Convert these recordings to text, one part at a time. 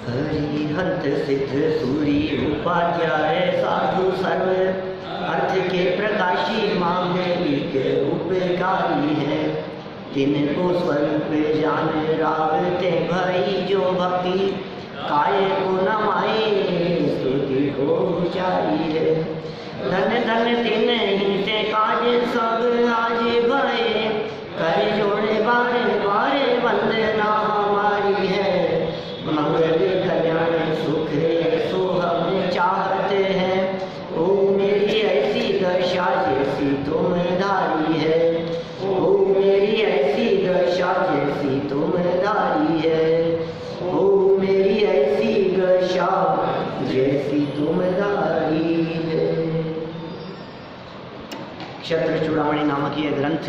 हरिहंत सिद्ध सूरी उपाध्याय साधु सर्व अर्थ के प्रकाशी मांगलिक उपकारी है। तिनको स्वरूप जान रावते भई जो भक्ति काय को नमाए स्तुति को उचारी है। धन धन तिन ही से काज सब आज भये कर जोड़े बारे बारे वंदना हमारी है। मंगल कल्याण सुख सो हम चाहते हैं। ओ मेरी ऐसी दशा जैसी तुम धारी है। ओ मेरी ऐसी दशा जैसी तुम धारी है। ओ मेरी ऐसी दशा जैसी तुम धारी है। क्षत्र चूड़ामणि नामक यह ग्रंथ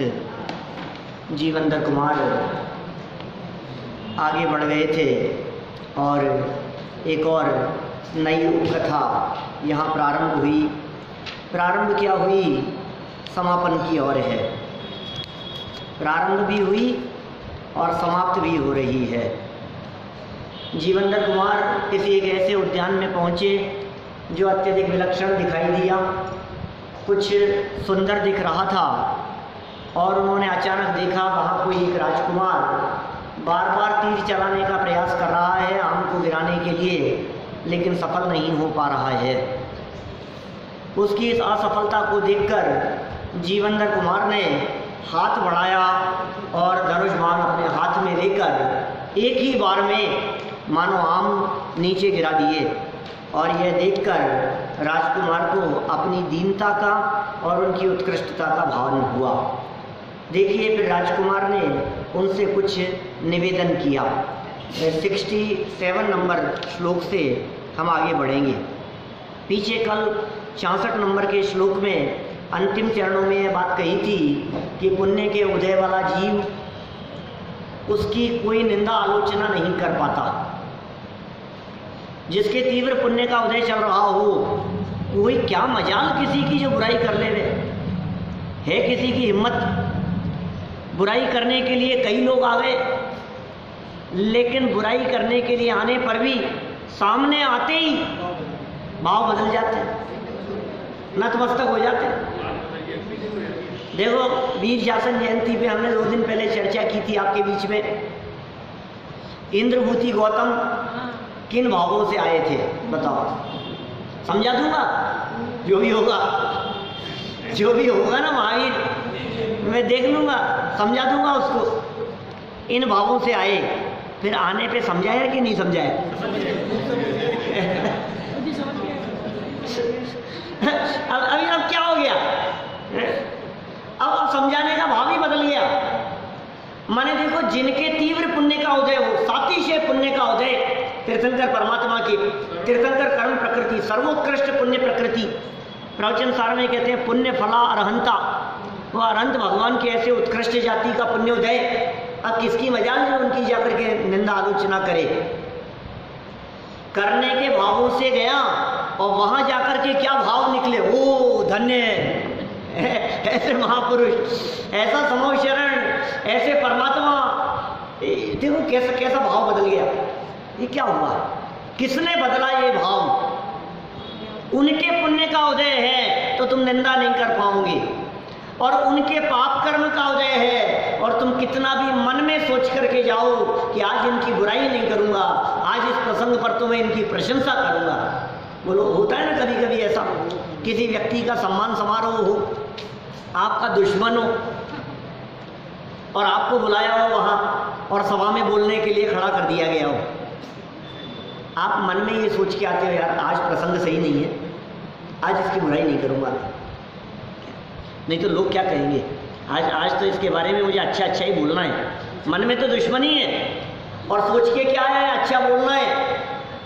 जीवंदर कुमार आगे बढ़ गए थे और एक और नई उपकथा यहाँ प्रारंभ हुई। प्रारंभ क्या हुई, समापन की ओर है। प्रारंभ भी हुई और समाप्त भी हो रही है। जीवंदर कुमार किसी एक ऐसे उद्यान में पहुँचे जो अत्यधिक विलक्षण दिखाई दिया, कुछ सुंदर दिख रहा था और उन्होंने अचानक देखा वहाँ कोई एक राजकुमार बार बार तीर चलाने का प्रयास कर रहा है आम को गिराने के लिए, लेकिन सफल नहीं हो पा रहा है। उसकी इस असफलता को देखकर जीवंदर कुमार ने हाथ बढ़ाया और धनुष बाण अपने हाथ में लेकर एक ही बार में मानो आम नीचे गिरा दिए। और यह देखकर राजकुमार को अपनी दीनता का और उनकी उत्कृष्टता का भान हुआ। देखिए, फिर राजकुमार ने उनसे कुछ निवेदन किया। 67 नंबर श्लोक से हम आगे बढ़ेंगे। पीछे कल 66 नंबर के श्लोक में अंतिम चरणों में यह बात कही थी कि पुण्य के उदय वाला जीव उसकी कोई निंदा आलोचना नहीं कर पाता। जिसके तीव्र पुण्य का उदय चल रहा हो, कोई क्या मजाल किसी की जो बुराई कर ले है। किसी की हिम्मत बुराई करने के लिए कई लोग आ गए, लेकिन बुराई करने के लिए आने पर भी सामने आते ही भाव बदल जाते, नतमस्तक हो जाते। देखो, वीर शासन जयंती पे हमने 2 दिन पहले चर्चा की थी आपके बीच में। इंद्रभूति गौतम किन भावों से आए थे बताओ? समझा दूंगा जो भी होगा, जो भी होगा ना महावीर मैं देख लूंगा, समझा दूंगा उसको। इन भावों से आए, फिर आने पे समझाया कि नहीं समझाया? अब क्या हो गया? अब समझाने का भाव ही बदल गया। माने देखो, जिनके तीव्र पुण्य का उदय हो, सातिशय पुण्य का उदय, तीर्थंकर परमात्मा की तीर्थंकर कर्म प्रकृति, सर्वोत्कृष्ट पुण्य प्रकृति। प्रवचन सार में कहते हैं पुण्य फला अरहंता, वो अरहंत भगवान के ऐसे उत्कृष्ट जाति का पुण्य उदय। अब किसकी मजाल जो उनकी जाकर के निंदा आलोचना करे। करने के भावों से गया और वहां जाकर के क्या भाव निकले, ओ धन्य ऐसे महापुरुष, ऐसा समो शरण, ऐसे परमात्मा। देखो कैसा कैसा भाव बदल गया। ये क्या हुआ? किसने बदला ये भाव? उनके पुण्य का उदय है तो तुम निंदा नहीं कर पाओगे, और उनके पाप कर्म का उदय है और तुम कितना भी मन में सोच करके जाओ कि आज इनकी बुराई नहीं करूंगा, आज इस प्रसंग पर तो मैं इनकी प्रशंसा करूंगा। बोलो, होता है ना कभी कभी ऐसा, किसी व्यक्ति का सम्मान समारोह हो, आपका दुश्मन हो और आपको बुलाया हो वहां और सभा में बोलने के लिए खड़ा कर दिया गया हो। आप मन में ये सोच के आते हो, यार आज प्रसंग सही नहीं है, आज इसकी बुराई नहीं करूंगा, नहीं तो लोग क्या कहेंगे। आज तो इसके बारे में मुझे अच्छा अच्छा ही बोलना है। मन में तो दुश्मनी है और सोच के क्या है, अच्छा बोलना है।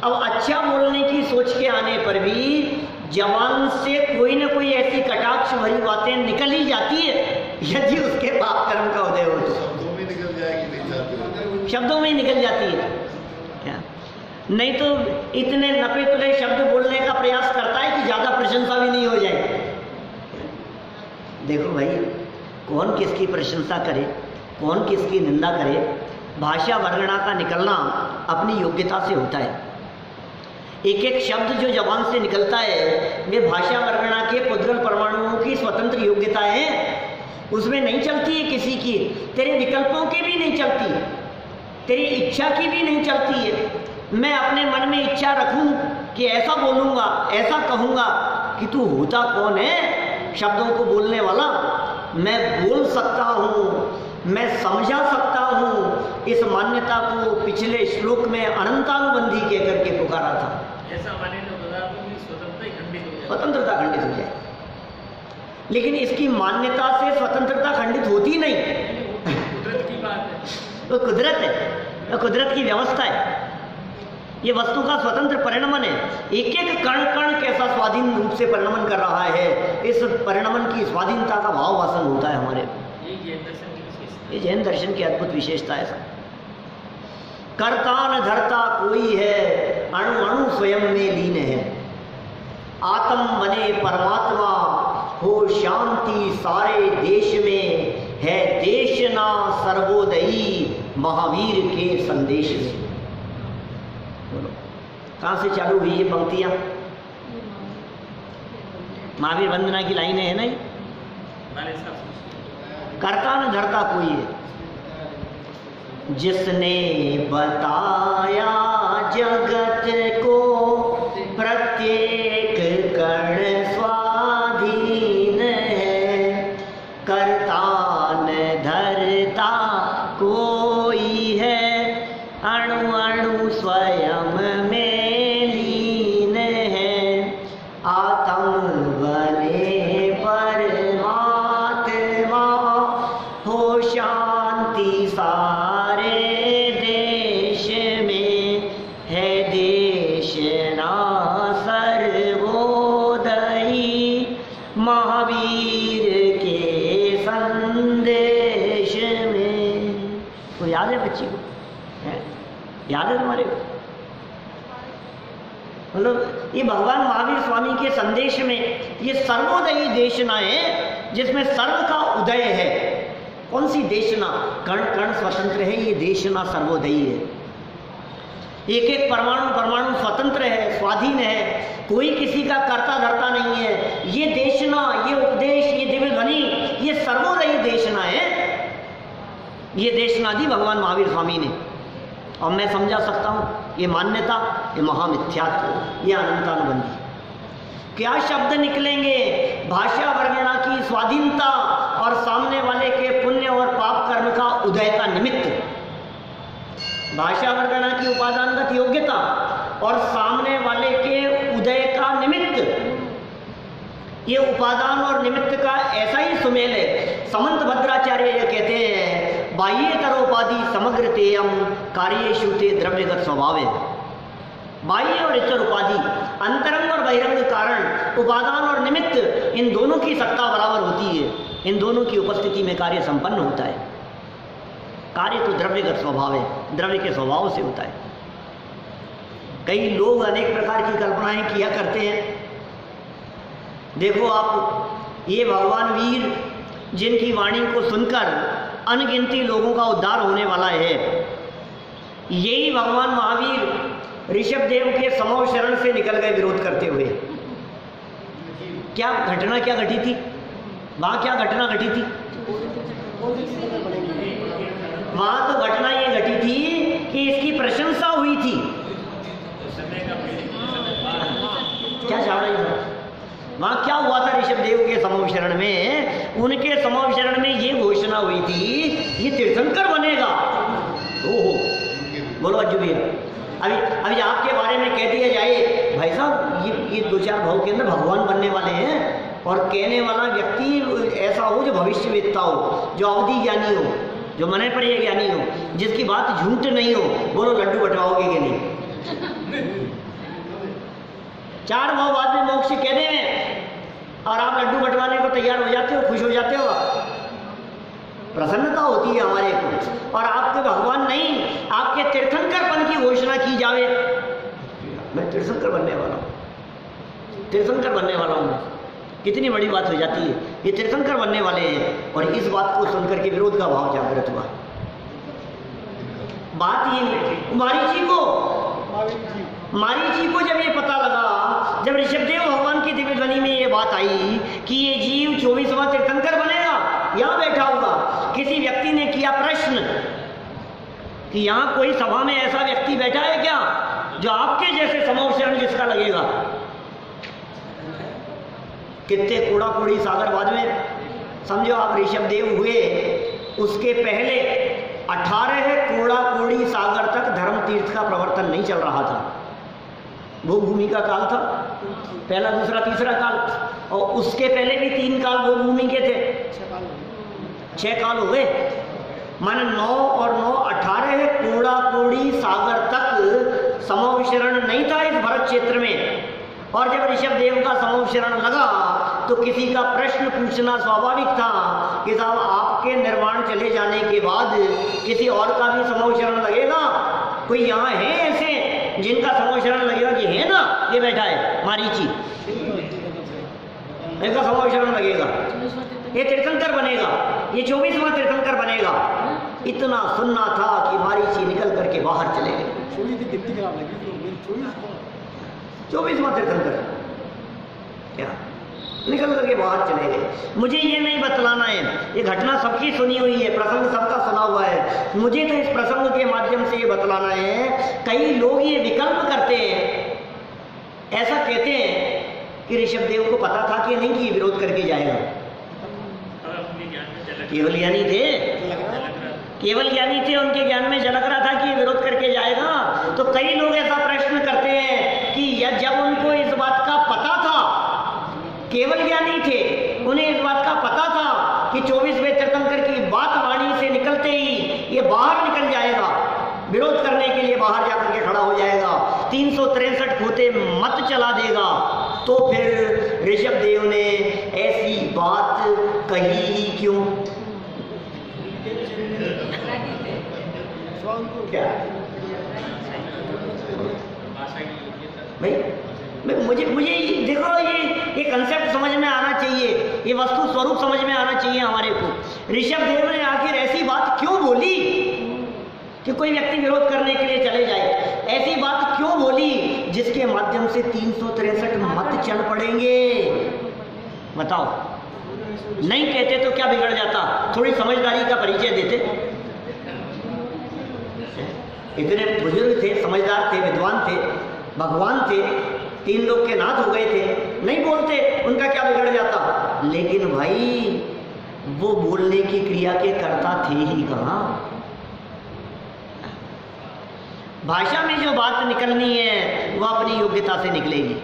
अब अच्छा बोलने की सोच के आने पर भी जवान से कोई ना कोई ऐसी कटाक्ष भरी बातें निकल ही जाती है, यदि उसके पाप कर्म का उदय हो तो शब्दों में निकल जाएगी, शब्दों में निकल जाती है क्या? नहीं तो इतने नपे तुले शब्द बोलने का प्रयास करता है कि ज्यादा प्रशंसा भी नहीं हो जाए। देखो भाई, कौन किसकी प्रशंसा करे, कौन किसकी निंदा करे, भाषा वर्णना का निकलना अपनी योग्यता से होता है। एक एक शब्द जो जबान से निकलता है वे भाषा वर्णना के पुद्गल परमाणुओं की स्वतंत्र योग्यता है, उसमें नहीं चलती है किसी की, तेरे विकल्पों की भी नहीं चलती, तेरी इच्छा की भी नहीं चलती है। मैं अपने मन में इच्छा रखूं कि ऐसा बोलूंगा, ऐसा कहूंगा, कि तू होता कौन है शब्दों को बोलने वाला? मैं बोल सकता हूं, मैं समझा सकता हूं, इस मान्यता को पिछले श्लोक में अनंतानुबंधी कह करके पुकारा था। ऐसा माने तो स्वतंत्रता खंडित हो जाए, लेकिन इसकी मान्यता से स्वतंत्रता खंडित होती नहीं। कुदरत की बात है, तो कुदरत है, तो कुदरत की व्यवस्था है, ये वस्तु का स्वतंत्र परिणमन है। एक एक कण कण कैसा स्वाधीन रूप से परिणमन कर रहा है, इस परिणमन की स्वाधीनता का भाव वासन होता है हमारे। ये जैन दर्शन की अद्भुत विशेषता है। कर्ता न धर्ता कोई है, अणु अणु स्वयं में लीन है। आत्म बने परमात्मा, हो शांति सारे देश में, है देशना सर्वोदयी महावीर के संदेश में। बोलो कहाँ से चालू हुई ये पंक्तियां? महावीर वंदना की लाइनें है नहीं? कर्ता न धरता कोई है, जिसने बताया जगत को प्रत्येक कण स्वाधीन है। कर्ता न धरता कोई है, अणु अणु स्वयं में लीन है। आत्म बने परमात्मा, हो शांति सारे देश में, है देशना सर्वोदयी महावीर के संदेश में। तो याद है बच्ची को? है? याद है तुम्हारे को? मतलब ये भगवान महावीर स्वामी के संदेश में ये सर्वोदयी देशना है, जिसमें सर्व का उदय है। कौन सी देशना? कण कण स्वतंत्र है, ये देशना सर्वोदयी है। एक एक परमाणु परमाणु स्वतंत्र है, स्वाधीन है, कोई किसी का कर्ता धर्ता नहीं है। ये देशना, ये उपदेश, ये दिव्य ध्वनि, ये सर्वोदयी देशना है। ये देशना दी भगवान महावीर स्वामी ने, और मैं समझा सकता हूं ये मान्यता, ये महामिथ्यात्व, ये अनंतानुबंधी। क्या शब्द निकलेंगे? भाषा वर्णना की स्वाधीनता और सामने वाले के पुण्य और पाप कर्म का उदय का निमित्त। भाषा वर्णना की उपादानगत योग्यता और सामने वाले के उदय का निमित्त। ये उपादान और निमित्त का ऐसा ही सुमेल है। समंत भद्राचार्य ये कहते हैं, बाह्येतरोपाधि समग्र तेयम कार्येषु ते द्रव्यगत स्वभाव है। बाह्य और इतर उपाधि, अंतरंग और बहिरंग कारण, उपादान और निमित्त, इन दोनों की सत्ता बराबर होती है। इन दोनों की उपस्थिति में कार्य संपन्न होता है। कार्य तो द्रव्यगत स्वभाव है, द्रव्य के स्वभाव से होता है। कई लोग अनेक प्रकार की कल्पनाएं किया करते हैं। देखो आप, ये भगवान वीर जिनकी वाणी को सुनकर अनगिनती लोगों का उद्धार होने वाला है, यही भगवान महावीर ऋषभदेव के समूह शरण से निकल गए विरोध करते हुए। क्या घटना क्या घटी थी वहां? क्या घटना घटी थी वहां? तो घटना ये घटी थी कि इसकी प्रशंसा हुई थी। क्या चाह रही है वहां? क्या हुआ था ऋषभदेव के समूह शरण में? उनके समूह शरण में ये घोषणा हुई थी, ये तीर्थंकर बनेगा। ओहो, बोलो अज्जू भैया, अभी आपके बारे में कह दिया जाए, भाई साहब ये दो चार भाव के अंदर भगवान बनने वाले हैं, और कहने वाला व्यक्ति ऐसा हो जो भविष्यवेत्ता हो, जो अवधि ज्ञानी हो, जो मने पर ये ज्ञानी हो, जिसकी बात झूठ नहीं हो। बोलो लड्डू बटवाओगे कि नहीं? चार भाव बाद में मोक्ष कह दें और आप लड्डू बटवाने को तैयार हो जाते हो, खुश हो जाते हो, प्रसन्नता होती है हमारे को। और आपके भगवान नहीं, आपके तीर्थंकरपन की घोषणा की जावे, मैं तीर्थंकर बनने वाला हूँ, तीर्थंकर बनने वाला हूँ, कितनी बड़ी बात हो जाती है। ये तीर्थंकर बनने वाले हैं, और इस बात को सुनकर के विरोध का भाव जागृत हुआ। बात ये मारीची को जब ये बात आई कि ये जीव 24वां तीर्थंकर बनेगा। यहाँ बैठा हुआ किसी व्यक्ति ने किया प्रश्न कि यहाँ कोई सभा में ऐसा व्यक्ति बैठा है क्या जो आपके जैसे समूह शरण जिसका लगेगा? कितने कूड़ा कूड़ी सागरवाद में, समझो आप ऋषभ देव हुए, उसके पहले 18 कूड़ा कूड़ी सागर तक धर्म तीर्थ का प्रवर्तन नहीं चल रहा था। भोगभूमि का काल था, पहला दूसरा तीसरा काल, और उसके पहले भी 3 काल भोगभूमि के थे, 6 काल हो गए। माने 9 और 9 18 कूड़ा कूड़ी सागर तक समूह शरण नहीं था इस भरत क्षेत्र में। और जब ऋषभ देव का समूह शरण लगा तो किसी का प्रश्न पूछना स्वाभाविक था कि साहब आपके निर्वाण चले जाने के बाद किसी और का भी समूह शरण लगेगा? कोई यहाँ है ऐसे जिनका समूह शरण लगेगा? कि है ना, ये बैठा है मारीची, इनका समूह शरण लगेगा, ये तीर्थंकर बनेगा, ये 24वां तीर्थंकर बनेगा। इतना सुनना था कि मारीची निकल करके बाहर चले गए। 24वां तीर्थंकर क्या निकल करके बाहर चले गए। मुझे ये नहीं बतलाना है, ये घटना सबकी सुनी हुई है, प्रसंग सबका सुना हुआ है। मुझे तो इस प्रसंग के माध्यम से ये बतलाना है, कई लोग ये विकल्प करते हैं, ऐसा कहते हैं कि ऋषभ देव को पता था कि नहीं कि विरोध करके जाएगा। केवल ज्ञानी थे, केवल ज्ञानी थे, उनके ज्ञान में झलक रहा था कि ये विरोध करके जाएगा। तो कई लोग ऐसा प्रश्न करते हैं कि जब उनको इस बात का पता था, केवल ज्ञानी थे, उन्हें इस बात का पता था कि 24वें तीर्थंकर की बात वाणी से निकलते ही ये बाहर निकल जाएगा, विरोध करने के लिए बाहर जाकर के खड़ा हो जाएगा, 363 खोते मत चला देगा, तो फिर ऋषभ देव ने ऐसी बात कही ही क्यों? क्या भाई, मुझे देखो, ये कंसेप्ट समझ में आना चाहिए, ये वस्तु स्वरूप समझ में आना चाहिए हमारे को। ऋषभ देव ने आखिर ऐसी बात क्यों बोली कि कोई व्यक्ति विरोध करने के लिए चले जाए? ऐसी बात क्यों बोली जिसके माध्यम से 363 मत चढ़ पड़ेंगे? बताओ, नहीं कहते तो क्या बिगड़ जाता? थोड़ी समझदारी का परिचय देते। इतने बुजुर्ग थे, समझदार थे, विद्वान थे, भगवान थे, 3 लोग के नाथ हो गए थे, नहीं बोलते, उनका क्या बिगड़ जाता? लेकिन भाई वो बोलने की क्रिया के कर्ता थे ही कहाँ? भाषा में जो बात निकलनी है वो अपनी योग्यता से निकलेगी,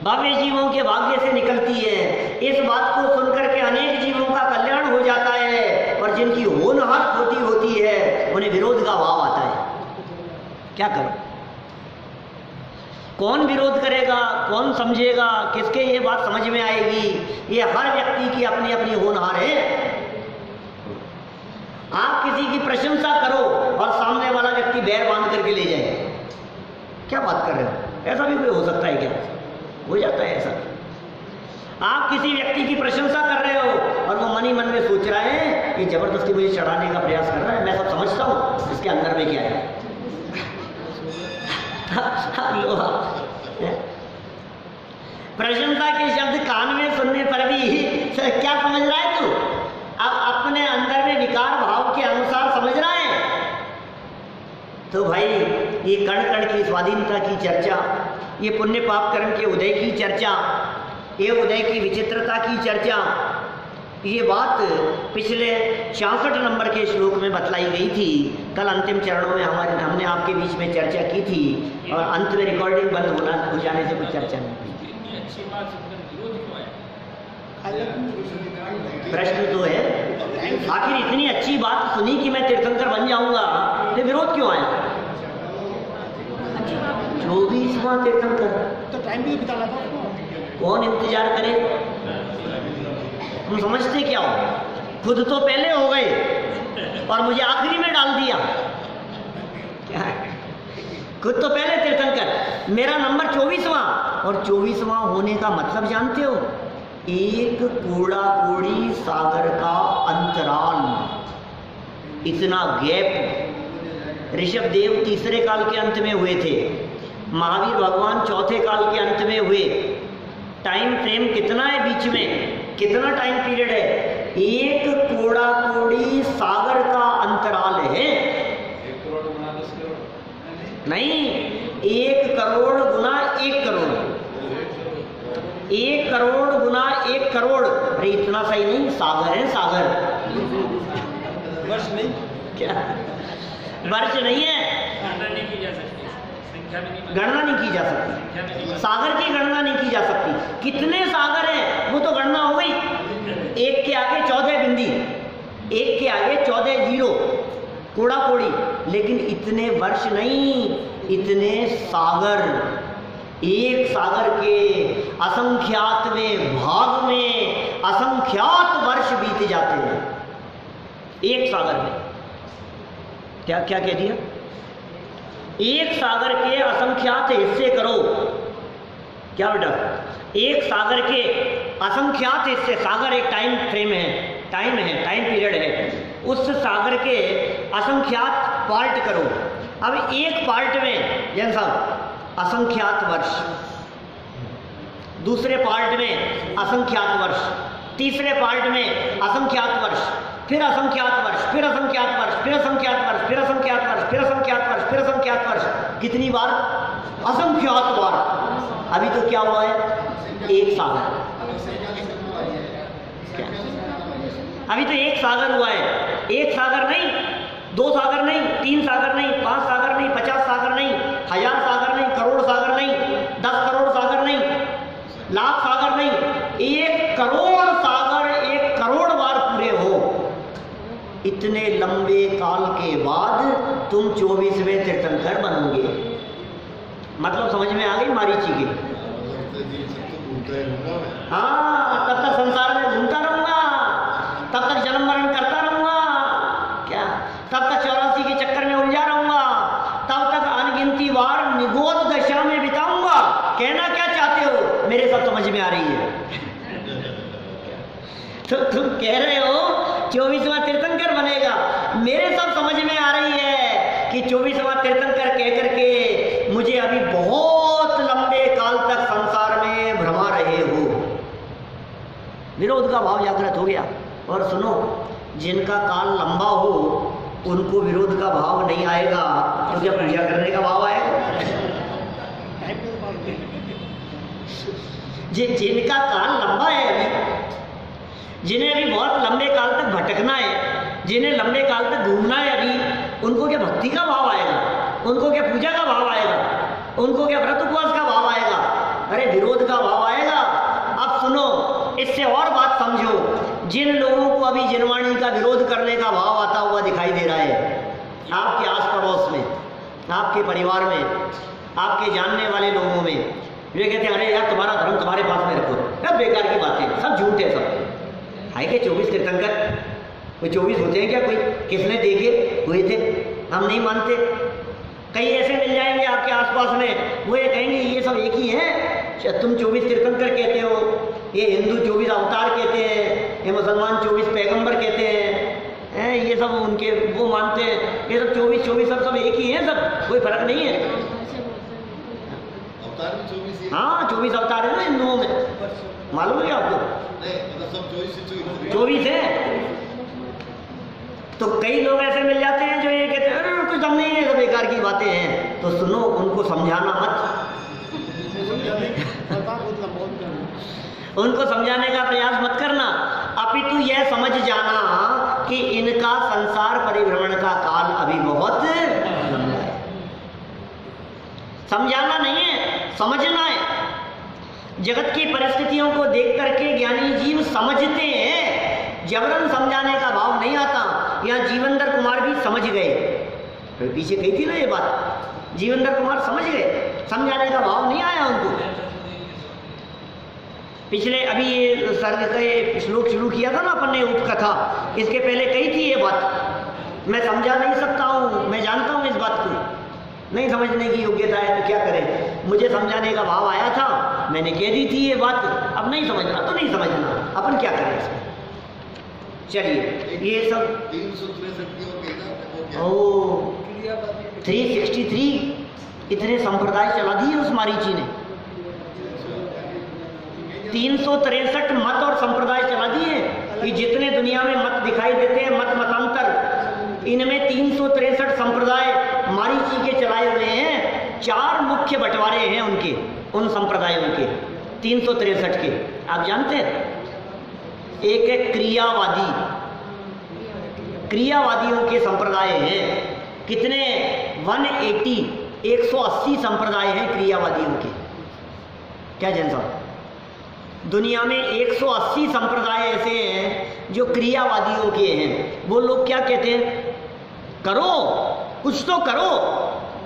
भव्य जीवों के भाग्य से निकलती है। इस बात को सुनकर के अनेक जीवों का कल्याण हो जाता है, और जिनकी होनहार खोटी होती है उन्हें विरोध का भाव आता है। क्या करो, कौन विरोध करेगा, कौन समझेगा, किसके ये बात समझ में आएगी? ये हर व्यक्ति की अपनी अपनी होनहार है। आप किसी की प्रशंसा करो और सामने वाला व्यक्ति बैर बांध करके ले जाए, क्या बात कर रहे हो? ऐसा भी कोई हो सकता है क्या? हो जाता है ऐसा। आप किसी व्यक्ति की प्रशंसा कर रहे हो और वो मन ही मन में सोच रहा है ये जबरदस्ती मुझे चढ़ाने का प्रयास कर रहा है, मैं सब समझता हूँ, इसके अंदर में क्या है। प्रशंसा के शब्द कान में सुनने पर भी क्या समझ रहा है तू? अब अपने अंदर में विकार भाव के अनुसार समझ रहा है। तो भाई ये कण कण की स्वाधीनता की चर्चा, ये पुण्य पाप कर्म के उदय की चर्चा, ये उदय की विचित्रता की चर्चा, ये बात पिछले 66 नंबर के श्लोक में बतलाई गई थी। कल अंतिम चरणों में हमने आपके बीच में चर्चा की थी, और अंत में रिकॉर्डिंग बंद हो जाने से कुछ चर्चा नहीं हुई। प्रश्न तो है, आखिर इतनी अच्छी बात सुनी कि मैं तीर्थंकर बन जाऊंगा, तो विरोध क्यों आया? 24वां तीर्थंकर, तो टाइम भी बिताना था उसको। कौन इंतजार करे? तुम समझते क्या हो? खुद तो पहले हो गए और मुझे आखिरी में डाल दिया। खुद तो पहले तीर्थंकर, मेरा नंबर 24वां, और 24वां होने का मतलब जानते हो? एक कूड़ा कूड़ी सागर का अंतराल, इतना गैप। ऋषभ देव तीसरे काल के अंत में हुए थे, महावीर भगवान चौथे काल के अंत में हुए, टाइम फ्रेम कितना है बीच में, कितना टाइम पीरियड है? 1 कोड़ा कोड़ी सागर का अंतराल है। 1 करोड़ गुना 10 करोड़ नहीं, 1 करोड़ गुना 1 करोड़, 1 करोड़ गुना 1 करोड़। अरे इतना सही नहीं, सागर है सागर। वर्ष नहीं, क्या वर्ष नहीं है? गणना नहीं की जा सकती, संख्या में नहीं, गणना नहीं की जा सकती, संख्या में नहीं। सागर की गणना नहीं की जा सकती। कितने सागर हैं वो तो गणना हो गई। 1 के आगे 14 बिंदी, 1 के आगे 14 जीरो, कोड़ा कोड़ी। लेकिन इतने वर्ष नहीं, इतने सागर। एक सागर के असंख्यातवें भाग में असंख्यात वर्ष बीत जाते हैं एक सागर में। क्या क्या कह दिया? एक सागर के असंख्यात हिस्से करो। क्या बेटा? एक सागर के असंख्यात हिस्से, सागर एक टाइम फ्रेम है, टाइम पीरियड है, उस सागर के असंख्यात पार्ट करो। अब एक पार्ट में जैन साहब असंख्यात वर्ष, दूसरे पार्ट में असंख्यात वर्ष, तीसरे पार्ट में असंख्यात वर्ष, फिर असंख्यात वर्ष, फिर असंख्यात वर्ष, फिर असंख्यात वर्ष, फिर असंख्यात वर्ष, फिर असंख्यात वर्ष, फिर असंख्यात वर्ष। कितनी बार? असंख्यात बार। अभी तो क्या हुआ है? एक सागर। अभी तो एक सागर हुआ है। एक सागर नहीं, 2 सागर नहीं, 3 सागर नहीं, 5 सागर नहीं, 50 सागर नहीं, 1000 सागर नहीं, करोड़ सागर नहीं, 10 करोड़ सागर नहीं, लाख सागर नहीं, 1 करोड़ सागर 1 करोड़ बार पूरे हो। इतने लंबे काल के बाद तुम 24वें तीर्थंकर बनोगे। मतलब समझ में आ गई मारीची की? हाँ, तब तक संसार में घूमता रहूंगा, तब तक जन्म मरण करता रहूंगा, क्या तब तक 84 के चक्कर में उलझा रहूंगा, तब तक अनगिनती बार निगोद दशा में बिताऊंगा। कहना क्या चाहते हो? मेरे सब समझ में आ रही है। तो तुम कह रहे हो 24वां तीर्थंकर बनेगा, मेरे सब समझ में आ रही है कि 24वां तीर्थंकर कह करके मुझे अभी बहुत लंबे काल तक संसार में भ्रमा रहे हो। विरोध का भाव जागृत हो गया। और सुनो, जिनका काल लंबा हो उनको विरोध का भाव नहीं आएगा, तो क्या पूजा करने का भाव आएगा? जिनका काल लंबा है अभी, जिन्हें अभी बहुत लंबे काल तक भटकना है, जिन्हें लंबे काल तक घूमना है अभी, उनको क्या भक्ति का भाव आएगा? उनको क्या पूजा का भाव आएगा? उनको क्या व्रत उपवास का भाव आएगा? अरे विरोध का भाव आएगा। अब सुनो, इससे और बात समझो। जिन लोगों को अभी जिनवाणी का विरोध करने का भाव आता हुआ दिखाई दे रहा है आपके आस पड़ोस में, आपके परिवार में, आपके जानने वाले लोगों में, वे कहते हैं अरे यार तुम्हारा धर्म तुम्हारे पास में रखो, सब बेकार की बातें, सब झूठ है, सब है के 24 तीर्थंकर कोई 24 होते हैं क्या? कोई किसने देखे हुए थे? हम नहीं मानते। कई ऐसे मिल जाएंगे आपके आसपास में, वो ये कहेंगे ये सब एक ही है। तुम 24 तीर्थंकर कहते हो, ये हिंदू 24 अवतार कहते हैं, ये मुसलमान 24 पैगंबर कहते हैं, ये सब उनके वो मानते हैं, ये सब 24 सब एक ही हैं, सब कोई फर्क नहीं है। हाँ 24 अवतार है ना हिंदुओं में, मालूम है आपको? 24 है। तो कई लोग ऐसे मिल जाते हैं जो ये कहते हैं अरे कुछ दम नहीं है, सब बेकार की बातें हैं। तो सुनो, उनको समझाना मत, उनको समझाने का प्रयास मत करना, अपितु यह समझ जाना कि इनका संसार परिभ्रमण का काल अभी बहुत लंबा है। समझाना नहीं है, समझना है। जगत की परिस्थितियों को देख करके ज्ञानी जीव समझते हैं, जबरन समझाने का भाव नहीं आता। यहाँ जीवेंद्र कुमार भी समझ गए, फिर पीछे कही थी ना ये बात, जीवेंद्र कुमार समझ गए, समझाने का भाव नहीं आया उनको। पिछले अभी ये सर्ग का ये श्लोक शुरू किया था ना अपन ने, उपकथा, इसके पहले कही थी ये बात। मैं समझा नहीं सकता हूँ, मैं जानता हूँ इस बात को, नहीं समझने की योग्यता है तो क्या करें। मुझे समझाने का भाव आया था, मैंने कह दी थी ये बात, अब नहीं समझना तो नहीं समझना, अपन क्या करें इसमें। चलिए ये सब 363 इतने संप्रदाय चला दिए उस मारीची ने। 363 मत और संप्रदाय चला दिए कि जितने दुनिया में मत दिखाई देते हैं, मत मतांतर, इनमें 363 संप्रदाय मारीची के चलाए हुए हैं। 4 मुख्य बंटवारे हैं उनके, उन संप्रदायों के 363 के। आप जानते हैं, एक है क्रियावादी, क्रियावादियों के संप्रदाय हैं। कितने? 180 संप्रदाय हैं क्रियावादियों के। क्या जैन साहब? दुनिया में 180 संप्रदाय ऐसे हैं जो क्रियावादियों के हैं। वो लोग क्या कहते हैं? करो, कुछ तो करो,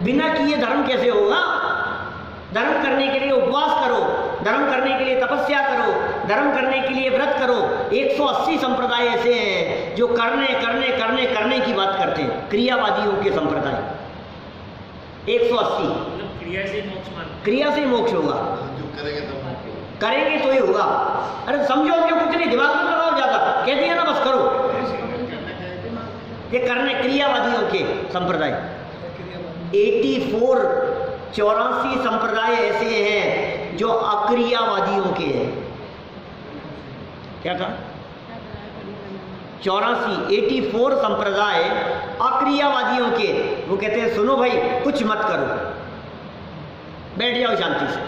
बिना किए धर्म कैसे होगा? धर्म करने के लिए उपवास करो, धर्म करने के लिए तपस्या करो, धर्म करने के लिए व्रत करो। 180 संप्रदाय ऐसे हैं जो करने करने करने करने की बात करते हैं, क्रियावादियों के संप्रदाय। 180। क्रिया से मोक्ष मान, क्रिया से मोक्ष होगा, करेंगे तो ही होगा। अरे समझो कि कुछ नहीं, दिमाग में लगाओ ज्यादा, कह दिया ना बस करो। ये करने क्रियावादियों के संप्रदाय। 84 संप्रदाय ऐसे हैं जो अक्रियावादियों के हैं। क्या कहा? 84 संप्रदाय अक्रियावादियों के। वो कहते हैं सुनो भाई, कुछ मत करो, बैठ जाओ शांति से,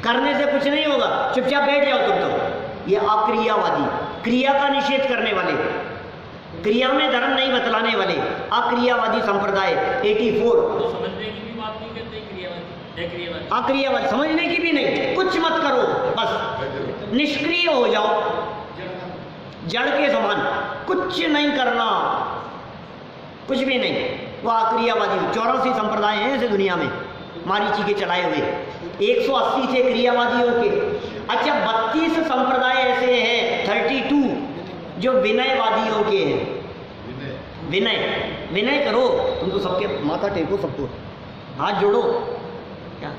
करने से कुछ नहीं होगा, चुपचाप बैठ जाओ तुम तो। ये अक्रियावादी, क्रिया का निषेध करने वाले, क्रिया में धर्म नहीं बतलाने वाले अक्रियावादी संप्रदाय 84। तो समझने की भी बात नहीं करते क्रियावादी, अक्रियावादी समझने की भी नहीं, कुछ मत करो, बस निष्क्रिय हो जाओ, जड़ के समान, कुछ नहीं करना, कुछ भी नहीं। वो अक्रियावादी 84 संप्रदाय हैं ऐसे दुनिया में मारीची के चलाए हुए। 180 थे क्रियावादियों के। अच्छा, 32 संप्रदाय ऐसे हैं, 32, जो विनयवादियों के हैं। विनय, विनय करो, तुम तो सबके माथा टेको, सबको हाथ जोड़ो। क्या